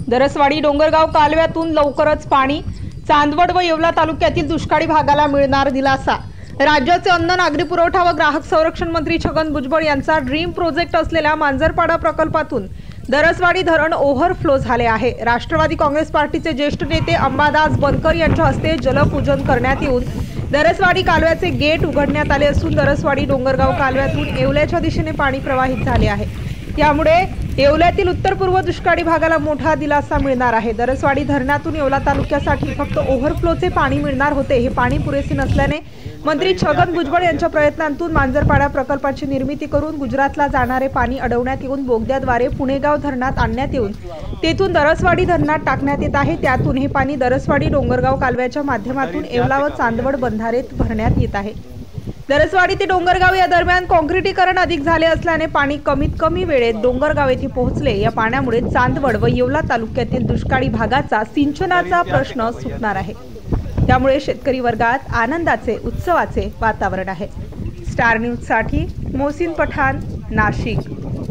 दरसवाडी डोंगरगाव कालव्यातून लवकरच पाणी। चांदवड व येवला तालुक्यातील दुष्काळी भागाला मिळणार दिलासा। राज्याचे अन्न, नागरी पुरवठा व ग्राहक संरक्षण मंत्री छगन भुजबळ यांचा ड्रीम प्रोजेक्ट असलेल्या मांजरपाडा प्रकल्पातून दरसवाडी धरण ओव्हरफ्लो झाले आहे। राष्ट्रवादी काँग्रेस पार्टीचे ज्येष्ठ नेते अंबादास बनकर यांच्या हस्ते जलपूजन करण्यात येऊन दरसवाडी कालव्याचे गेट उघडण्यात आले असून दरसवाडी डोंगरगाव कालव्यातून येवल्याच्या दिशेने पाणी प्रवाहित झाले आहे। त्यामुळे येवल्यातील उत्तर पूर्व दुष्काळी भागाला मोठा दिलासा मिळणार आहे। दरसवाडी धरणातून येवला तालुक्यासाठी फक्त ओव्हरफ्लोचे पाणी मिळणार होते। हे पाणी पुरेसे नसल्याने मंत्री छगन भुजबळ यांच्या प्रयत्नांतून मांजरपाडा प्रकल्पाची निर्मिती करून गुजरातला जाणारे पाणी अडवण्यात येऊन बोगद्याद्वारे पुणेगाव धरणात आणण्यात येऊन तेथून दरसवाडी धरणात टाकण्यात येत आहे। त्यातून हे पाणी दरसवाडी डोंगरगाव कालव्याच्या माध्यमातून येवला व चांदवड बंधारेत भरण्यात येत आहे। दरसवाडी ते डोंगरगाव या दरम्यान काँक्रिटीकरण अधिक झाले असल्याने पाणी कमीत कमी वेळेत डोंगरगाव येथे पोहोचले। या पाण्यामुळे चांदवड व येवला तालुक्यातील दुष्काळी भागाचा सिंचनाचा प्रश्न सुटणार आहे। त्यामुळे शेतकरी वर्गात आनंदाचे उत्सवाचे वातावरण आहे। स्टार न्यूज साठी मोहसिन पठाण, नाशिक।